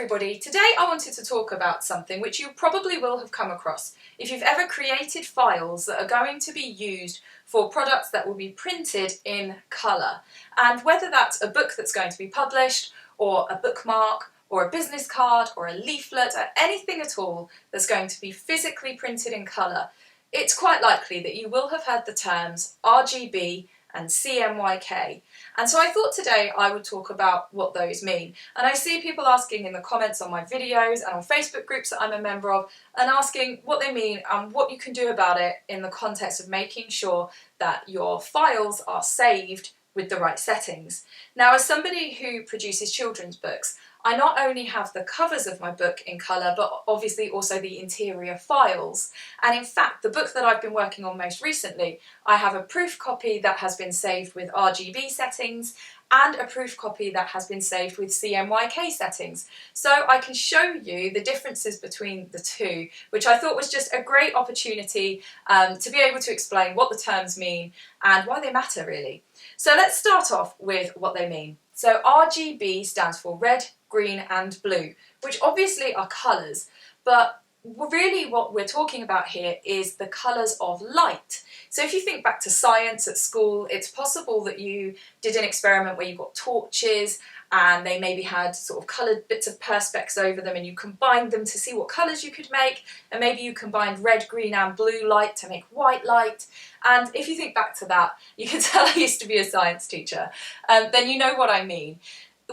everybody, today I wanted to talk about something which you probably will have come across if you've ever created files that are going to be used for products that will be printed in colour. And whether that's a book that's going to be published, or a bookmark, or a business card, or a leaflet, or anything at all that's going to be physically printed in colour, it's quite likely that you will have heard the terms RGB and CMYK. And so I thought today I would talk about what those mean. And I see people asking in the comments on my videos and on Facebook groups that I'm a member of, and asking what they mean and what you can do about it in the context of making sure that your files are saved with the right settings. Now, as somebody who produces children's books, I not only have the covers of my book in colour, but obviously also the interior files. And in fact, the book that I've been working on most recently, I have a proof copy that has been saved with RGB settings and a proof copy that has been saved with CMYK settings. So I can show you the differences between the two, which I thought was just a great opportunity to be able to explain what the terms mean and why they matter, really. So let's start off with what they mean. So RGB stands for red, green and blue, which obviously are colours, but really what we're talking about here is the colours of light. So if you think back to science at school, it's possible that you did an experiment where you got torches and they maybe had sort of coloured bits of perspex over them, and you combined them to see what colours you could make, and maybe you combined red, green and blue light to make white light. And if you think back to that, you can tell I used to be a science teacher, then you know what I mean.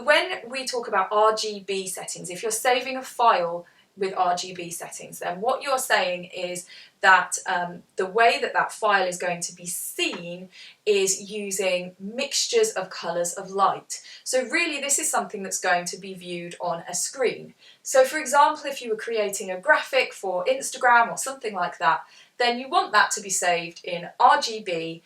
When we talk about RGB settings, if you're saving a file with RGB settings, then what you're saying is that the way that that file is going to be seen is using mixtures of colours of light. So really this is something that's going to be viewed on a screen. So for example, if you were creating a graphic for Instagram or something like that, then you want that to be saved in RGB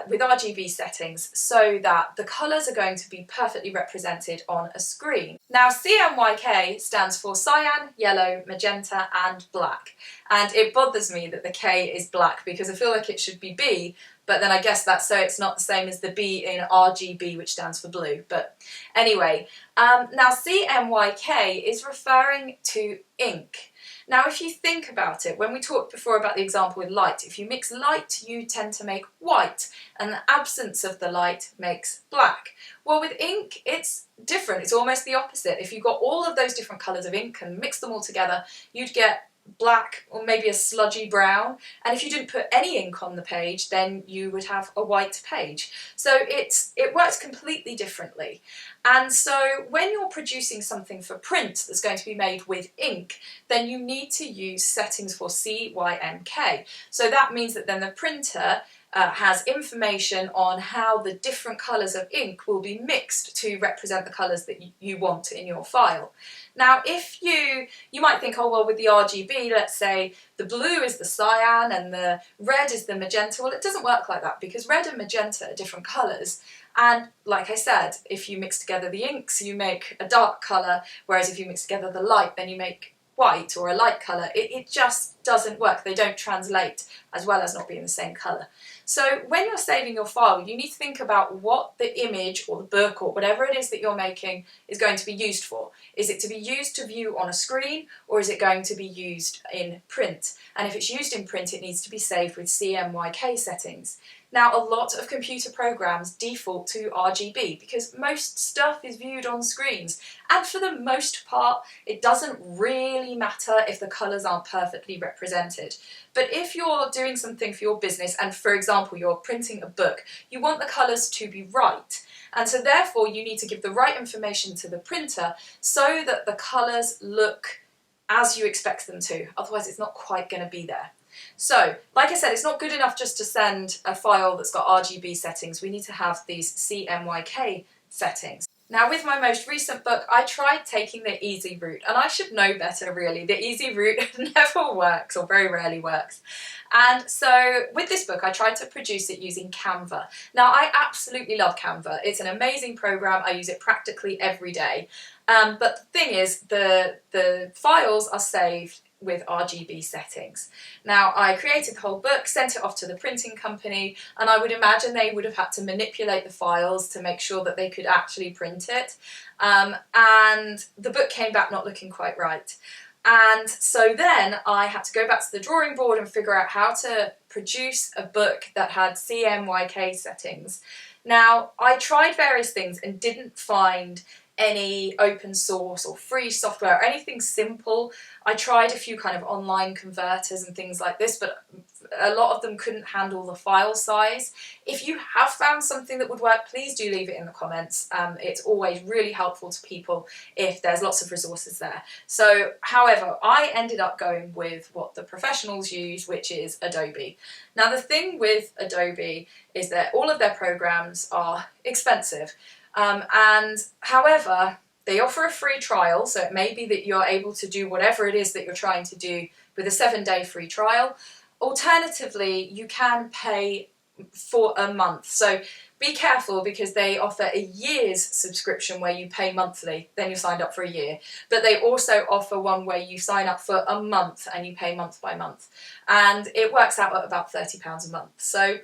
with RGB settings so that the colours are going to be perfectly represented on a screen. Now CMYK stands for cyan, yellow, magenta and black. And it bothers me that the K is black because I feel like it should be B, but then I guess that's so it's not the same as the B in RGB, which stands for blue. But anyway, now CMYK is referring to ink. Now if you think about it, when we talked before about the example with light, if you mix light you tend to make white, and the absence of the light makes black. Well, with ink it's different, it's almost the opposite. If you got all of those different colours of ink and mixed them all together, you'd get black or maybe a sludgy brown, and if you didn't put any ink on the page then you would have a white page. So it works completely differently. And so when you're producing something for print that's going to be made with ink, then you need to use settings for CYMK. So that means that then the printer has information on how the different colours of ink will be mixed to represent the colours that you want in your file. Now if you might think, oh well, with the RGB, let's say the blue is the cyan and the red is the magenta. Well, it doesn't work like that because red and magenta are different colours. And like I said, if you mix together the inks you make a dark colour, whereas if you mix together the light then you make white or a light colour. It just doesn't work. They don't translate, as well as not being the same colour. So when you're saving your file, you need to think about what the image or the book or whatever it is that you're making is going to be used for. Is it to be used to view on a screen, or is it going to be used in print? And if it's used in print, it needs to be saved with CMYK settings. Now, a lot of computer programs default to RGB because most stuff is viewed on screens, and for the most part it doesn't really matter if the colours aren't perfectly represented. But if you're doing something for your business and, for example, you're printing a book, you want the colours to be right. And so therefore you need to give the right information to the printer so that the colours look as you expect them to, otherwise it's not quite going to be there. So, like I said, it's not good enough just to send a file that's got RGB settings. We need to have these CMYK settings. Now, with my most recent book, I tried taking the easy route, and I should know better really. The easy route never works, or very rarely works. And so with this book, I tried to produce it using Canva. Now, I absolutely love Canva. It's an amazing program. I use it practically every day. But the thing is, the files are saved with RGB settings. Now, I created the whole book, sent it off to the printing company, and I would imagine they would have had to manipulate the files to make sure that they could actually print it. And the book came back not looking quite right. And so then I had to go back to the drawing board and figure out how to produce a book that had CMYK settings. Now, I tried various things and didn't find any open source or free software or anything simple. I tried a few kind of online converters and things like this, but a lot of them couldn't handle the file size. If you have found something that would work, please do leave it in the comments. It's always really helpful to people if there's lots of resources there. So, however, I ended up going with what the professionals use, which is Adobe. Now, the thing with Adobe is that all of their programs are expensive. And however, they offer a free trial, so it may be that you're able to do whatever it is that you're trying to do with a 7-day free trial. Alternatively, you can pay for a month. So be careful, because they offer a year's subscription where you pay monthly, then you're signed up for a year. But they also offer one where you sign up for a month and you pay month by month. And it works out at about £30 a month. So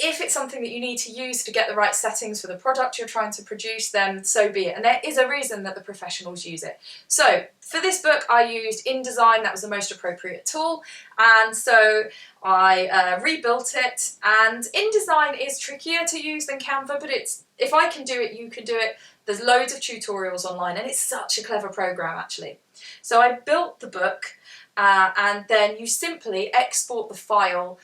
if it's something that you need to use to get the right settings for the product you're trying to produce, then so be it. And there is a reason that the professionals use it. So for this book, I used InDesign. That was the most appropriate tool. And so I rebuilt it. And InDesign is trickier to use than Canva, but if I can do it, you can do it. There's loads of tutorials online, and it's such a clever program, actually. So I built the book, and then you simply export the file,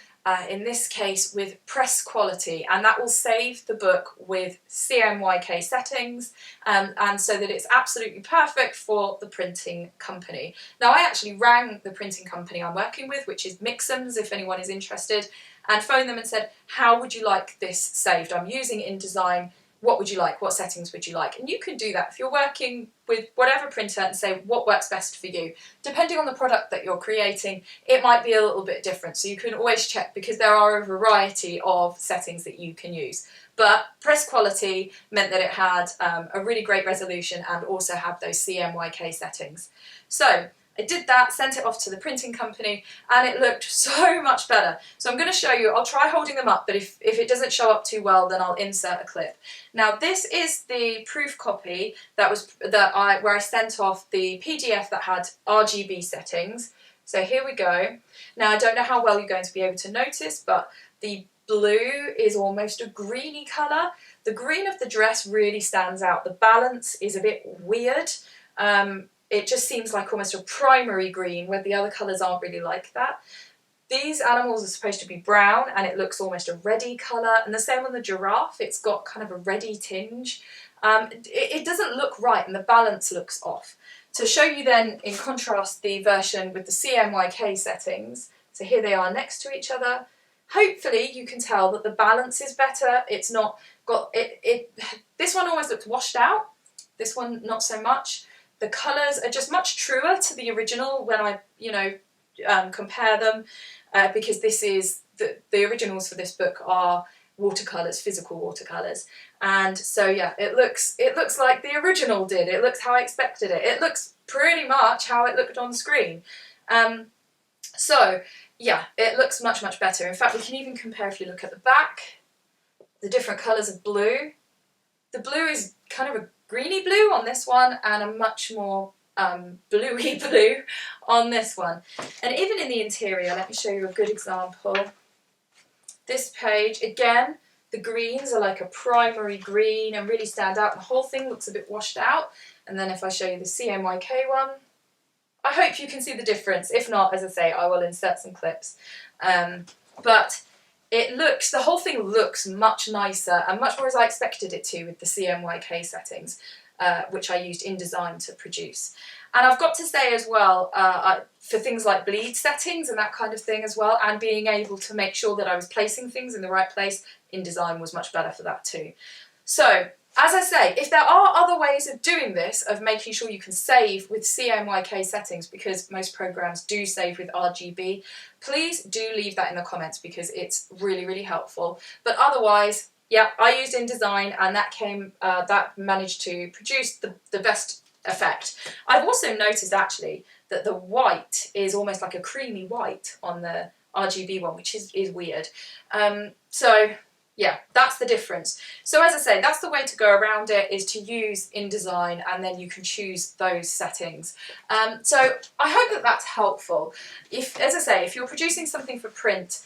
in this case with press quality, and that will save the book with CMYK settings, and so that it's absolutely perfect for the printing company. Now, I actually rang the printing company I'm working with, which is Mixams, if anyone is interested, and phoned them and said, how would you like this saved? I'm using InDesign. What would you like? What settings would you like? And you can do that if you're working with whatever printer and say what works best for you. Depending on the product that you're creating, it might be a little bit different. So you can always check, because there are a variety of settings that you can use. But press quality meant that it had a really great resolution and also had those CMYK settings. So I did that, sent it off to the printing company, and it looked so much better. So I'm going to show you. I'll try holding them up, but if it doesn't show up too well, then I'll insert a clip. Now, this is the proof copy where I sent off the PDF that had RGB settings. So here we go. Now, I don't know how well you're going to be able to notice, but the blue is almost a greeny colour. The green of the dress really stands out. The balance is a bit weird. It just seems like almost a primary green, where the other colours aren't really like that. These animals are supposed to be brown, and it looks almost a reddy colour, and the same on the giraffe. It's got kind of a reddy tinge. It doesn't look right, and the balance looks off. To show you then, in contrast, the version with the CMYK settings, so here they are next to each other. Hopefully you can tell that the balance is better. It's not got this one almost looks washed out, this one not so much. The colours are just much truer to the original when I, compare them, because this is the originals for this book are watercolours, physical watercolours, and so yeah, it looks like the original did. It looks how I expected it. It looks pretty much how it looked on screen. So yeah, it looks much better. In fact, we can even compare if you look at the back, the different colours of blue. The blue is kind of a greeny blue on this one, and a much more bluey blue on this one. And even in the interior, let me show you a good example. This page, again, the greens are like a primary green and really stand out. The whole thing looks a bit washed out. And then if I show you the CMYK one, I hope you can see the difference. If not, as I say, I will insert some clips. But the whole thing looks much nicer and much more as I expected it to with the CMYK settings, which I used InDesign to produce. And I've got to say as well, for things like bleed settings and that kind of thing as well, and being able to make sure that I was placing things in the right place, InDesign was much better for that too. So, as I say, if there are other ways of doing this, of making sure you can save with CMYK settings, because most programs do save with RGB, please do leave that in the comments, because it's really helpful. But otherwise, yeah, I used InDesign, and that managed to produce the best effect. I've also noticed actually that the white is almost like a creamy white on the RGB one, which is weird. So yeah, that's the difference. So as I say, that's the way to go around it, is to use InDesign, and then you can choose those settings. So I hope that that's helpful. As I say, if you're producing something for print,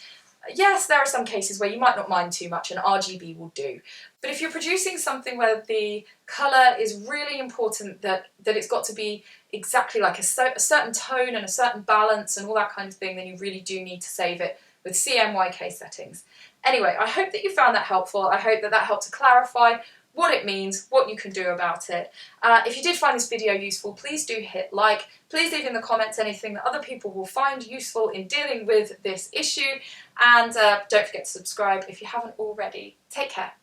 yes, there are some cases where you might not mind too much and RGB will do. But if you're producing something where the colour is really important, that it's got to be exactly like a certain tone and a certain balance and all that kind of thing, then you really do need to save it with CMYK settings. Anyway, I hope that you found that helpful. I hope that that helped to clarify what it means, what you can do about it. If you did find this video useful, please do hit like. Please leave in the comments anything that other people will find useful in dealing with this issue. And don't forget to subscribe if you haven't already. Take care.